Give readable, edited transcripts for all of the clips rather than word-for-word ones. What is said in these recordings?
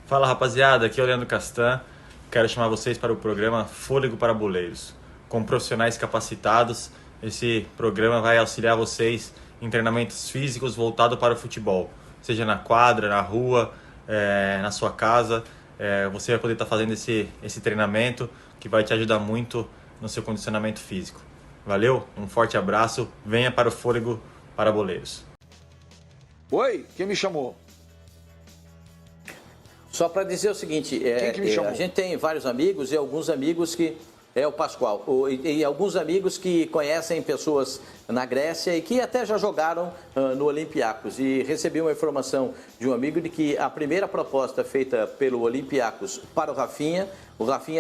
Fala rapaziada, aqui é o Leandro Castan. Quero chamar vocês para o programa Fôlego para Boleiros. Com profissionais capacitados, esse programa vai auxiliar vocês em treinamentos físicos voltados para o futebol. Seja na quadra, na rua, na sua casa. Você vai poder estar fazendo esse treinamento que vai te ajudar muito no seu condicionamento físico. Valeu, um forte abraço, venha para o Fôlego para Boleiros. Oi, quem me chamou? Só para dizer o seguinte, Quem que me chamou? a gente tem vários amigos e alguns amigos que... É o Pascoal. E alguns amigos que conhecem pessoas na Grécia e que até já jogaram no Olympiacos. E recebi uma informação de um amigo de que a primeira proposta feita pelo Olympiacos para o Rafinha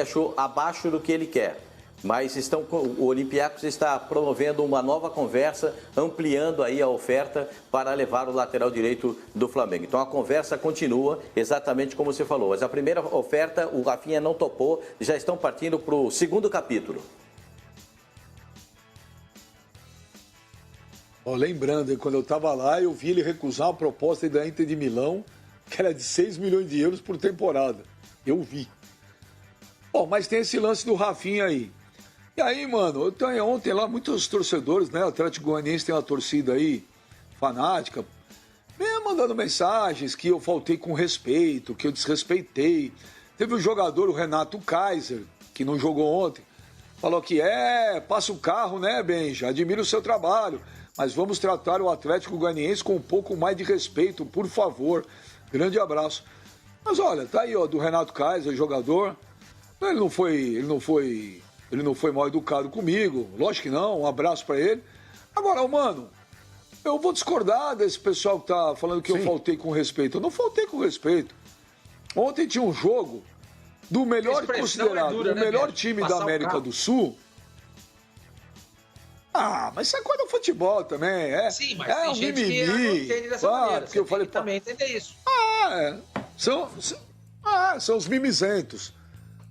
achou abaixo do que ele quer. Mas o Olympiacos está promovendo uma nova conversa, ampliando aí a oferta para levar o lateral direito do Flamengo. Então a conversa continua exatamente como você falou. Mas a primeira oferta o Rafinha não topou, já estão partindo para o segundo capítulo. Lembrando, quando eu estava lá, eu vi ele recusar uma proposta da Inter de Milão, que era de 6 milhões de euros por temporada. Eu vi. Mas tem esse lance do Rafinha aí. E aí, mano, ontem lá, muitos torcedores, né? O Atlético Goianiense tem uma torcida aí, fanática, me mandando mensagens que eu faltei com respeito, que eu desrespeitei. Teve um jogador, o Renato Kaiser, que não jogou ontem, falou que passa o carro, né, Benja? Admiro o seu trabalho, mas vamos tratar o Atlético Goianiense com um pouco mais de respeito, por favor. Grande abraço. Mas olha, tá aí, ó, do Renato Kaiser, jogador. Ele não foi mal educado comigo, lógico que não, um abraço pra ele. Agora, mano, eu vou discordar desse pessoal que tá falando que eu faltei com respeito. Eu não faltei com respeito. Ontem tinha um jogo do melhor considerado, o melhor time da América do Sul. Mas isso é coisa do futebol também, Sim, mas tem gente que não entende dessa maneira. Porque eu falei, também entender isso. São os mimizentos.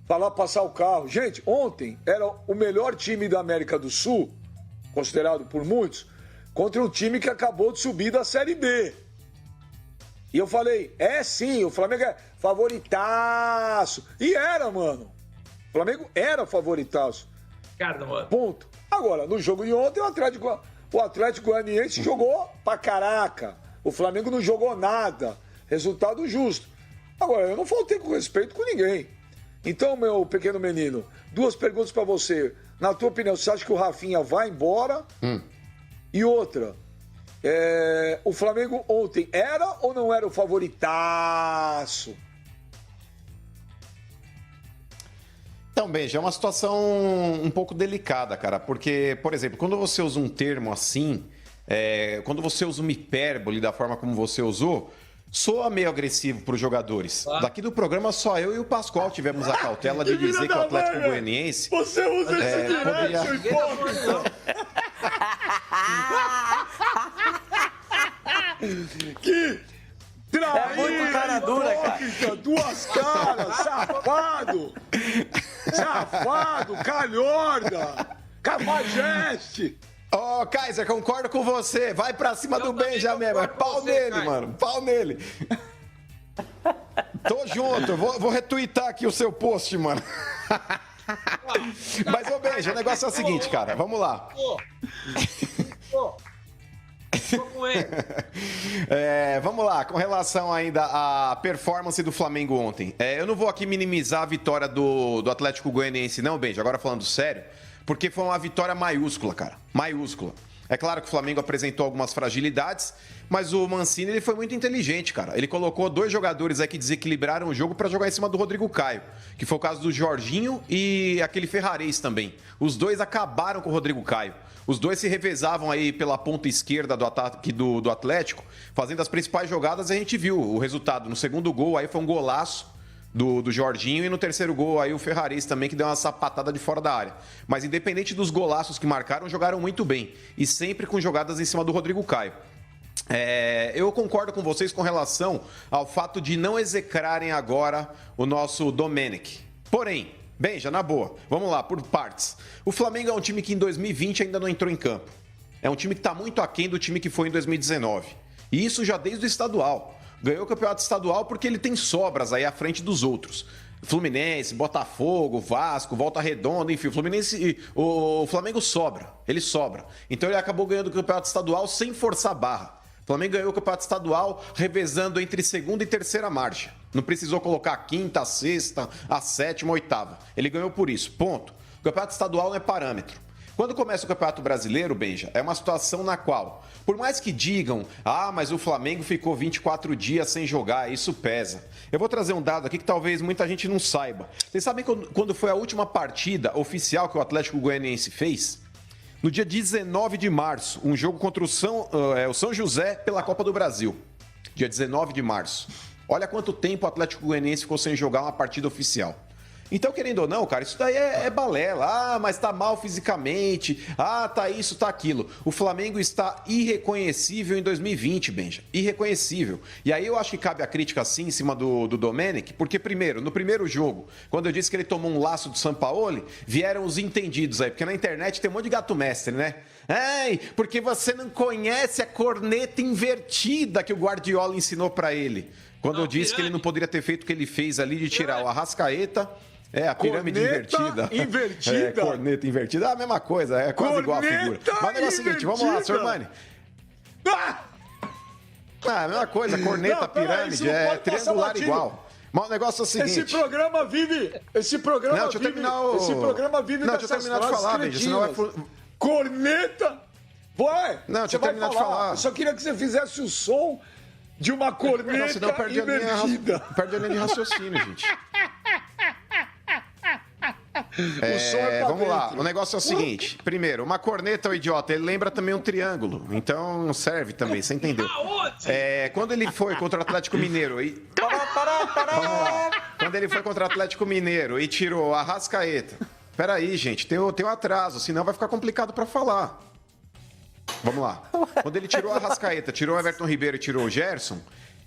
Falar passar o carro. Gente, ontem era o melhor time da América do Sul, considerado por muitos, contra um time que acabou de subir da Série B. E eu falei, sim, o Flamengo é favoritaço. E era, mano. O Flamengo era favoritaço. Cara, mano. Ponto. Agora, no jogo de ontem, o Atlético Goianiense jogou pra caraca. O Flamengo não jogou nada. Resultado justo. Agora, eu não faltei com respeito com ninguém. Então, meu pequeno menino, duas perguntas pra você. Na tua opinião, você acha que o Rafinha vai embora? E outra, o Flamengo ontem era ou não era o favoritaço? Então, Benja, é uma situação um pouco delicada, cara, porque, por exemplo, quando você usa um termo assim, quando você usa uma hipérbole da forma como você usou, soa meio agressivo para os jogadores. Daqui do programa, só eu e o Pascoal tivemos a cautela de dizer que o Atlético Goianiense... Você usa esse direito, hipócrita! Que traíra, muito cara dura, cara. Duas caras, safado! Safado, calhorda! Cafajeste! Kaiser, concordo com você. Vai pra cima do Benja mesmo. É pau nele, Kaiser. Mano. Pau nele. Tô junto. Vou retweetar aqui o seu post, mano. Mas, Benja, o negócio é o seguinte, cara. Vamos lá. Vamos lá, com relação ainda à performance do Flamengo ontem. Eu não vou aqui minimizar a vitória do Atlético Goianiense, não, Benja. Agora falando sério. Porque foi uma vitória maiúscula, cara. Maiúscula. É claro que o Flamengo apresentou algumas fragilidades, mas o Mancini ele foi muito inteligente, cara. Ele colocou dois jogadores aí que desequilibraram o jogo para jogar em cima do Rodrigo Caio, que foi o caso do Jorginho e aquele Ferrarese também. Os dois acabaram com o Rodrigo Caio. Os dois se revezavam aí pela ponta esquerda do ataque do Atlético, fazendo as principais jogadas, e a gente viu o resultado. No segundo gol aí foi um golaço do Jorginho, e no terceiro gol aí o Ferrarese também, que deu uma sapatada de fora da área. Mas independente dos golaços que marcaram, jogaram muito bem. E sempre com jogadas em cima do Rodrigo Caio. Eu concordo com vocês com relação ao fato de não execrarem agora o nosso Domenech. Porém, Benja, na boa, vamos lá, por partes. O Flamengo é um time que em 2020 ainda não entrou em campo. É um time que está muito aquém do time que foi em 2019. E isso já desde o estadual. Ganhou o campeonato estadual porque ele tem sobras aí à frente dos outros. Fluminense, Botafogo, Vasco, Volta Redonda, enfim, o Flamengo sobra, ele sobra. Então ele acabou ganhando o campeonato estadual sem forçar a barra. O Flamengo ganhou o campeonato estadual revezando entre segunda e terceira marcha. Não precisou colocar a quinta, a sexta, a sétima, a oitava. Ele ganhou por isso, ponto. O campeonato estadual não é parâmetro. Quando começa o Campeonato Brasileiro, Benja, é uma situação na qual, por mais que digam, mas o Flamengo ficou 24 dias sem jogar, isso pesa. Eu vou trazer um dado aqui que talvez muita gente não saiba. Vocês sabem quando foi a última partida oficial que o Atlético Goianiense fez? No dia 19 de março, um jogo contra o São José pela Copa do Brasil. Dia 19 de março. Olha quanto tempo o Atlético Goianiense ficou sem jogar uma partida oficial. Então, querendo ou não, cara, isso daí é balela. Mas tá mal fisicamente. Tá isso, tá aquilo. O Flamengo está irreconhecível em 2020, Benja. Irreconhecível. E aí eu acho que cabe a crítica, sim, em cima do Domenech, porque, primeiro, no primeiro jogo, quando eu disse que ele tomou um laço do Sampaoli, vieram os entendidos aí. Porque na internet tem um monte de gato mestre, né? Porque você não conhece a corneta invertida que o Guardiola ensinou pra ele. Quando eu disse que ele não poderia ter feito o que ele fez ali de tirar o Arrascaeta... a pirâmide invertida. Corneta invertida. A mesma coisa, é quase igual a figura. Mas o negócio é o seguinte, vamos lá, senhor Mani. A mesma coisa, corneta, pirâmide, triangular igual. Mas o negócio é o seguinte... Esse programa vive dessa de falar, Benja, senão vai... Corneta! Não, deixa eu terminar de falar. Eu só queria que você fizesse o som de uma corneta senão invertida. Perde a linha de raciocínio, gente. O som é pra vamos lá, dentro. o negócio é o seguinte. Primeiro, uma corneta, o idiota, ele lembra também um triângulo. Então serve também, você entendeu? Quando ele foi contra o Atlético Mineiro vamos lá. Quando ele foi contra o Atlético Mineiro e tirou a Arrascaeta. Peraí, gente, tem um atraso, senão vai ficar complicado pra falar. Vamos lá. Quando ele tirou a Arrascaeta, tirou o Everton Ribeiro e tirou o Gerson,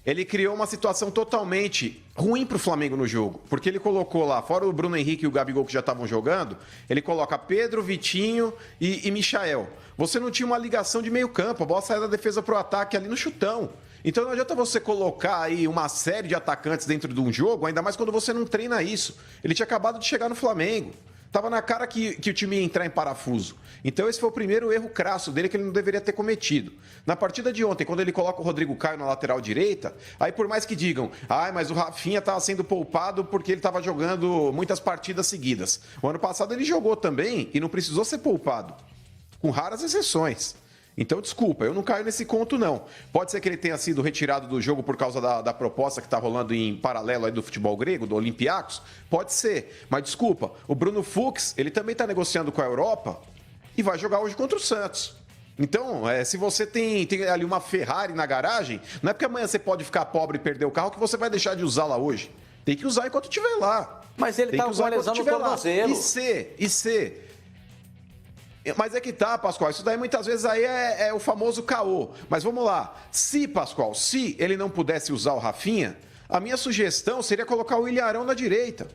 ele criou uma situação totalmente ruim pro Flamengo no jogo. Porque ele colocou lá, fora o Bruno Henrique e o Gabigol que já estavam jogando, ele coloca Pedro, Vitinho e Michael. Você não tinha uma ligação de meio campo, a bola saía da defesa pro ataque ali no chutão. Então não adianta você colocar aí uma série de atacantes dentro de um jogo, ainda mais quando você não treina isso. Ele tinha acabado de chegar no Flamengo. Tava na cara que o time ia entrar em parafuso. Então esse foi o primeiro erro crasso dele que ele não deveria ter cometido. Na partida de ontem, quando ele coloca o Rodrigo Caio na lateral direita, aí por mais que digam, mas o Rafinha estava sendo poupado porque ele estava jogando muitas partidas seguidas. O ano passado ele jogou também e não precisou ser poupado, com raras exceções. Então, desculpa, eu não caio nesse conto, não. Pode ser que ele tenha sido retirado do jogo por causa da proposta que está rolando em paralelo aí do futebol grego, do Olympiacos? Pode ser. Mas, desculpa, o Bruno Fux, ele também está negociando com a Europa e vai jogar hoje contra o Santos. Então, se você tem ali uma Ferrari na garagem, não é porque amanhã você pode ficar pobre e perder o carro que você vai deixar de usá-la hoje. Tem que usar enquanto estiver lá. Mas ele está com uma lesão no tornozelo. Mas é que tá, Pascoal, isso daí muitas vezes aí é o famoso caô. Mas vamos lá, Pascoal, se ele não pudesse usar o Rafinha, a minha sugestão seria colocar o Ilharão na direita.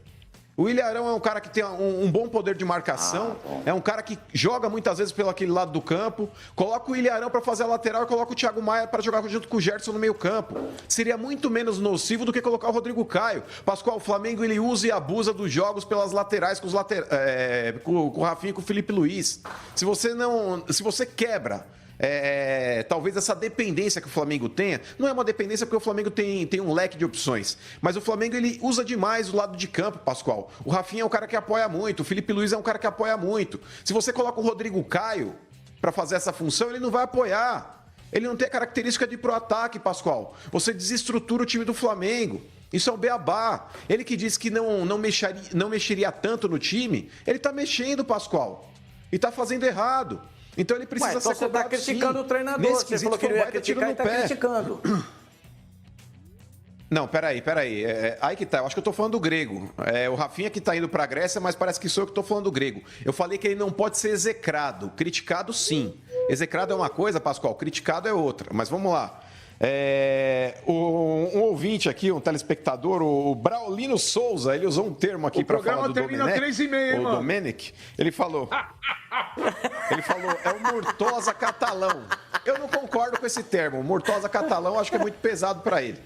O Ilharão é um cara que tem um bom poder de marcação, é um cara que joga muitas vezes pelo aquele lado do campo. Coloca o Ilharão para fazer a lateral e coloca o Thiago Maia para jogar junto com o Gerson no meio campo. Seria muito menos nocivo do que colocar o Rodrigo Caio. Pascoal, o Flamengo ele usa e abusa dos jogos pelas laterais com o Rafinha e com o Felipe Luiz. Se você quebra talvez essa dependência que o Flamengo tenha, não é uma dependência porque o Flamengo tem um leque de opções, mas o Flamengo ele usa demais o lado de campo, Pascoal. O Rafinha é um cara que apoia muito, o Felipe Luiz é um cara que apoia muito. Se você coloca o Rodrigo Caio para fazer essa função, ele não vai apoiar. Ele não tem a característica de ir pro ataque, Pascoal. Você desestrutura o time do Flamengo. Isso é o beabá. Ele que disse que não mexeria tanto no time, ele tá mexendo, Pascoal. E tá fazendo errado. Então ele precisa ser cobrado. Você está criticando o treinador. Nesse Você falou que ele ia criticar e está criticando. Não, peraí. Aí que tá, eu acho que eu tô falando do grego. O Rafinha que tá indo pra Grécia, mas parece que sou eu que tô falando do grego. Eu falei que ele não pode ser execrado. Criticado, sim. Execrado é uma coisa, Pascoal, criticado é outra. Mas vamos lá. Um ouvinte aqui, um telespectador, o Braulino Souza, ele usou um termo aqui para falar do Domenech. O programa termina 3h30, hein, mano? O Domenech, ele falou, é o Murtosa catalão. Eu não concordo com esse termo. O Murtosa catalão, acho que é muito pesado para ele.